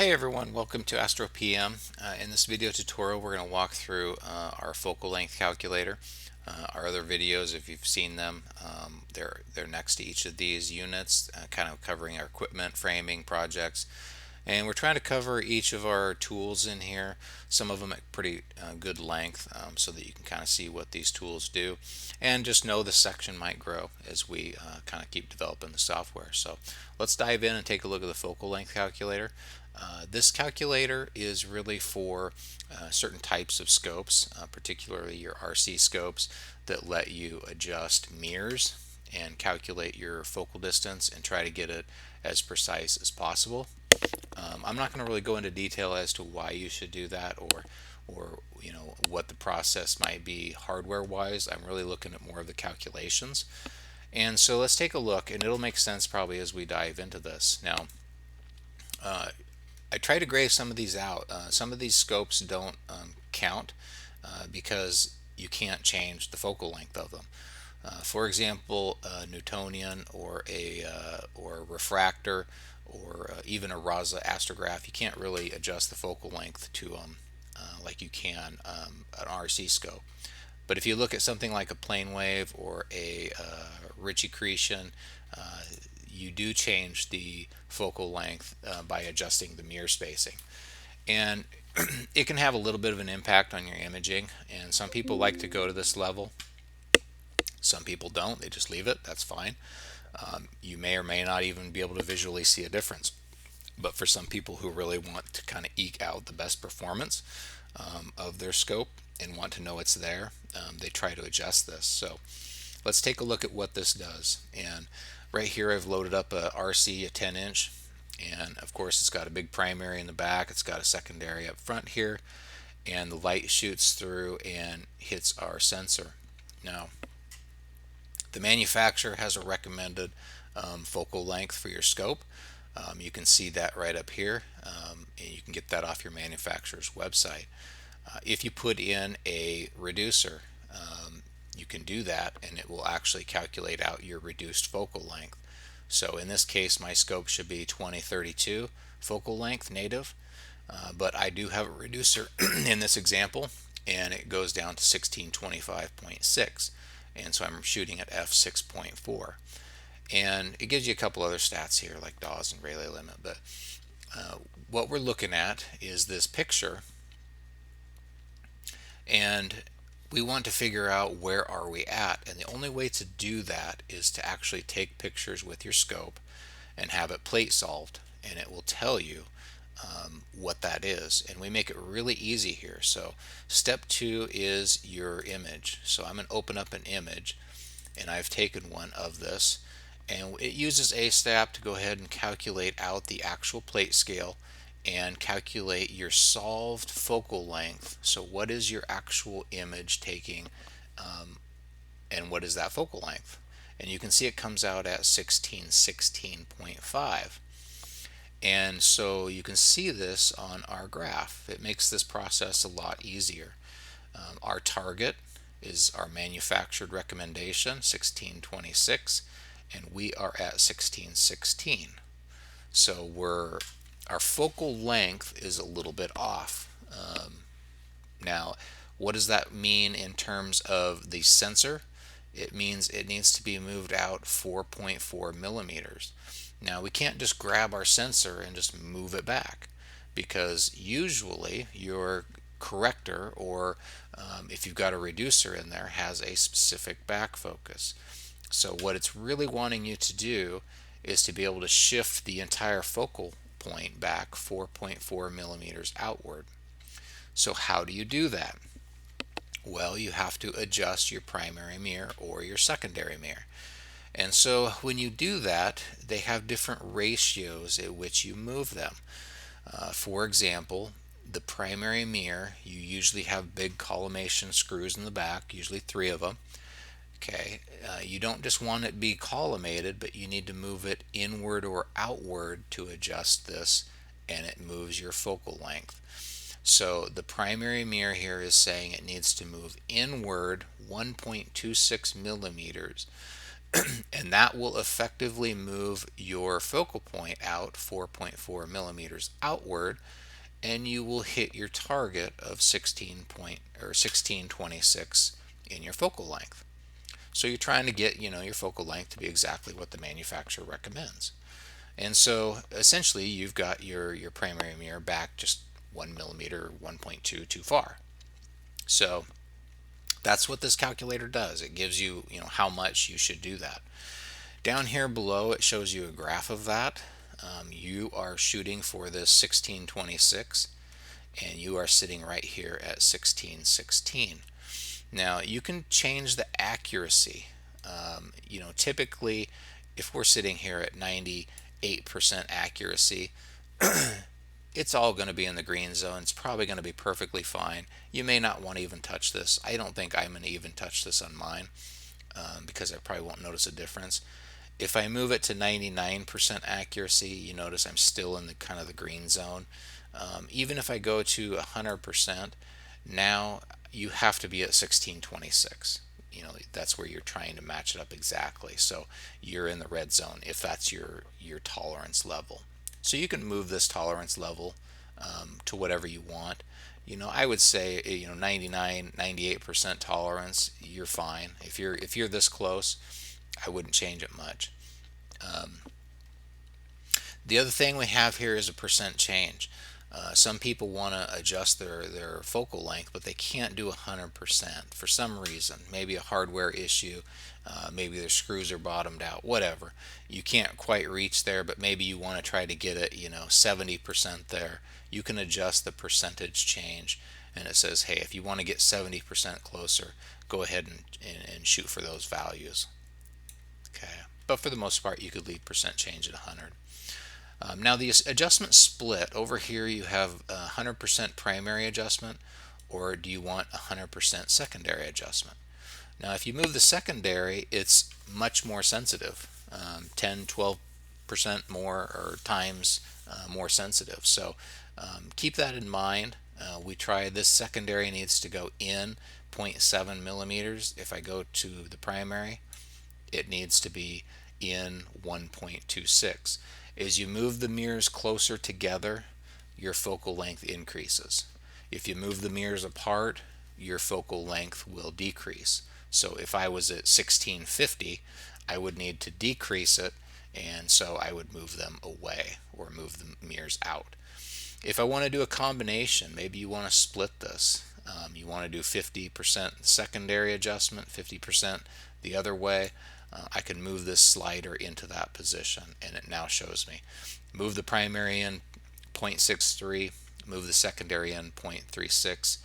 Hey everyone, welcome to Astro PM. In this video tutorial, we're going to walk through our focal length calculator. Our other videos, if you've seen them, they're next to each of these units, kind of covering our equipment, framing, projects. And we're trying to cover each of our tools in here, some of them at pretty good length, so that you can kind of see what these tools do. And just know the section might grow as we kind of keep developing the software. So let's dive in and take a look at the focal length calculator. This calculator is really for certain types of scopes, particularly your RC scopes that let you adjust mirrors and calculate your focal distance and try to get it as precise as possible. I'm not going to really go into detail as to why you should do that or what the process might be hardware wise. I'm really looking at more of the calculations. And so let's take a look, and it'll make sense probably as we dive into this. Now, I try to gray some of these out. Some of these scopes don't count because you can't change the focal length of them. For example, a Newtonian or a refractor or even a Raza astrograph, you can't really adjust the focal length to them like you can an RC scope. But if you look at something like a plane wave or a Ritchey-Chrétien, you do change the focal length by adjusting the mirror spacing. And it can have a little bit of an impact on your imaging, and some people like to go to this level. Some people don't, they just leave it, that's fine. You may or may not even be able to visually see a difference. But for some people who really want to kind of eke out the best performance of their scope and want to know it's there, they try to adjust this. So let's take a look at what this does. And right here I've loaded up a RC, a 10-inch, and of course it's got a big primary in the back, it's got a secondary up front here, and the light shoots through and hits our sensor. Now, the manufacturer has a recommended focal length for your scope. You can see that right up here, and you can get that off your manufacturer's website. If you put in a reducer, you can do that and it will actually calculate out your reduced focal length. So in this case, my scope should be 2032 focal length native, but I do have a reducer in this example, and it goes down to 1625.6, and so I'm shooting at f6.4. And it gives you a couple other stats here like Dawes and Rayleigh limit, but what we're looking at is this picture, and we want to figure out where are we at, and the only way to do that is to actually take pictures with your scope and have it plate solved, and it will tell you what that is, and we make it really easy here. So step 2 is your image. So I'm going to open up an image, and I've taken one of this, and it uses ASTAP to go ahead and calculate out the actual plate scale and calculate your solved focal length. So what is your actual image taking, and what is that focal length? And you can see it comes out at 1616.5. And so you can see this on our graph. It makes this process a lot easier. Our target is our manufactured recommendation, 1626, and we are at 1616. So our focal length is a little bit off. Now, what does that mean in terms of the sensor? It means it needs to be moved out 4.4 millimeters. Now, we can't just grab our sensor and just move it back, because usually your corrector, or if you've got a reducer in there, has a specific back focus. So what it's really wanting you to do is to be able to shift the entire focal point back 4.4 millimeters outward. So how do you do that? Well, you have to adjust your primary mirror or your secondary mirror. And so when you do that, they have different ratios at which you move them. For example, the primary mirror, you usually have big collimation screws in the back, usually 3 of them. Okay, you don't just want it to be collimated, but you need to move it inward or outward to adjust this, and it moves your focal length. So the primary mirror here is saying it needs to move inward 1.26 millimeters and that will effectively move your focal point out 4.4 millimeters outward, and you will hit your target of 1626 in your focal length. So you're trying to get, your focal length to be exactly what the manufacturer recommends. And so essentially you've got your primary mirror back just 1 millimeter, 1.2 too far. So that's what this calculator does. It gives you, how much you should do that. Down here below, it shows you a graph of that. You are shooting for this 1626, and you are sitting right here at 1616. Now you can change the accuracy. Typically, if we're sitting here at 98% accuracy, it's all going to be in the green zone. It's probably going to be perfectly fine. You may not want to even touch this. I don't think I'm going to even touch this on mine because I probably won't notice a difference. If I move it to 99% accuracy, you notice I'm still in the kind of the green zone. Even if I go to 100%, now you have to be at 1626. That's where you're trying to match it up exactly. So you're in the red zone if that's your tolerance level. So you can move this tolerance level to whatever you want. I would say 99, 98% tolerance, you're fine. If you're this close, I wouldn't change it much. The other thing we have here is a percent change. Some people want to adjust their focal length, but they can't do 100% for some reason. Maybe a hardware issue, maybe their screws are bottomed out, whatever. You can't quite reach there, but maybe you want to try to get it, 70% there. You can adjust the percentage change, and it says, hey, if you want to get 70% closer, go ahead and shoot for those values. Okay, but for the most part, you could leave percent change at 100. Now the adjustment split, over here you have 100% primary adjustment, or do you want 100% secondary adjustment? Now if you move the secondary, it's much more sensitive, 10-12% more or times more sensitive. So keep that in mind. We try this secondary needs to go in 0.7 millimeters. If I go to the primary, it needs to be in 1.26. As you move the mirrors closer together, your focal length increases. If you move the mirrors apart, your focal length will decrease. So if I was at 1650, I would need to decrease it, and so I would move them away or move the mirrors out. If I want to do a combination, maybe you want to split this. You want to do 50% secondary adjustment, 50% the other way. I can move this slider into that position, and it now shows me. Move the primary in 0.63, move the secondary in 0.36,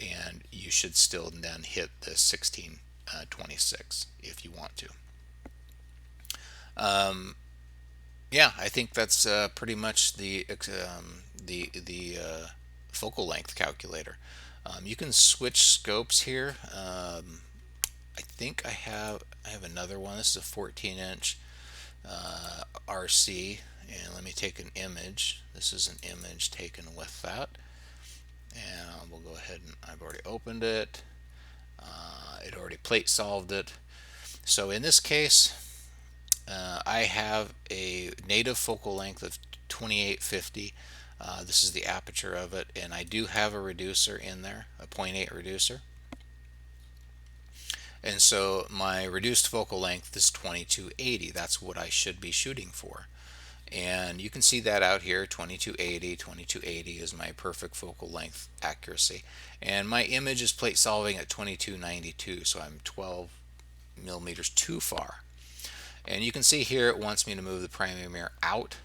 and you should still then hit the 1626 if you want to. Yeah, I think that's pretty much the focal length calculator. You can switch scopes here. I think I have another one. This is a 14-inch RC, and let me take an image. This is an image taken with that, and we'll go ahead and I've already opened it. It already plate solved it. So in this case, I have a native focal length of 2850. This is the aperture of it, and I do have a reducer in there, a 0.8 reducer. And so my reduced focal length is 2280. That's what I should be shooting for. And you can see that out here, 2280. 2280 is my perfect focal length accuracy. And my image is plate solving at 2292, so I'm 12 millimeters too far. And you can see here it wants me to move the primary mirror out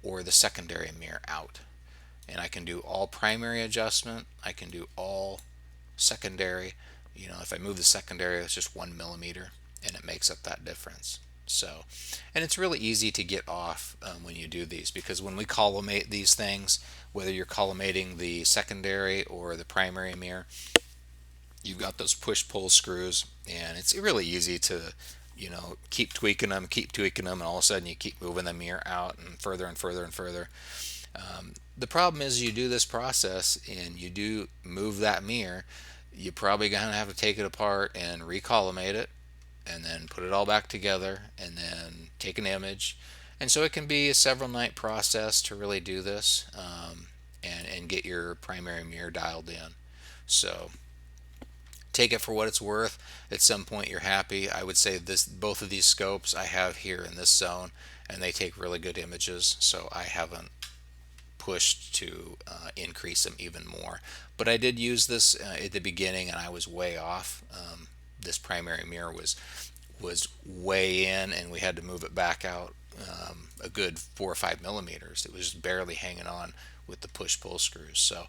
or the secondary mirror out. And I can do all primary adjustment, I can do all secondary. If I move the secondary, it's just 1 millimeter, and it makes up that difference. So, and it's really easy to get off when you do these, because when we collimate these things, whether you're collimating the secondary or the primary mirror, you've got those push-pull screws, and it's really easy to keep tweaking them, and all of a sudden you keep moving the mirror out and further and further and further. The problem is you do this process and you do move that mirror, you're probably going to have to take it apart and recollimate it, and then put it all back together, and then take an image. And so it can be a several night process to really do this, and get your primary mirror dialed in. So take it for what it's worth. At some point you're happy. I would say this, both of these scopes I have here in this zone, and they take really good images, so I haven't pushed to increase them even more. But I did use this at the beginning, and I was way off. This primary mirror was way in, and we had to move it back out a good 4 or 5 millimeters. It was just barely hanging on with the push-pull screws. So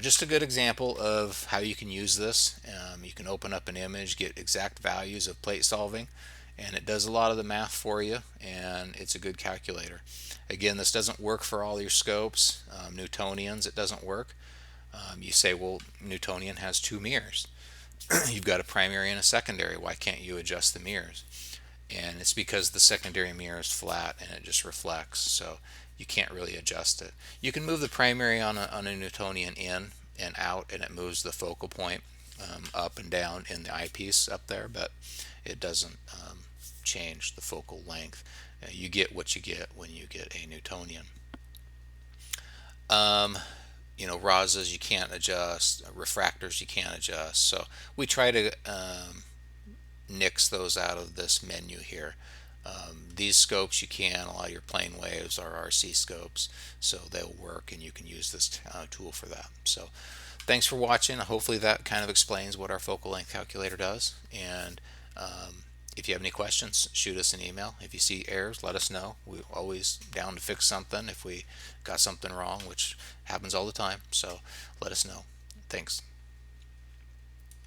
just a good example of how you can use this. You can open up an image, get exact values of plate solving, and it does a lot of the math for you, and it's a good calculator. Again, this doesn't work for all your scopes. Newtonians, it doesn't work. You say, well, Newtonian has 2 mirrors. You've got a primary and a secondary. Why can't you adjust the mirrors? And it's because the secondary mirror is flat and it just reflects, so you can't really adjust it. You can move the primary on a Newtonian in and out, and it moves the focal point up and down in the eyepiece up there, but it doesn't change the focal length. You get what you get when you get a Newtonian. RASAs you can't adjust, refractors you can't adjust, so we try to nix those out of this menu here. These scopes you can. A lot of your plane waves are RC scopes, so they'll work, and you can use this tool for that. So thanks for watching. Hopefully that kind of explains what our focal length calculator does, and if you have any questions, shoot us an email. If you see errors, let us know. We're always down to fix something if we got something wrong, which happens all the time, so let us know. Thanks.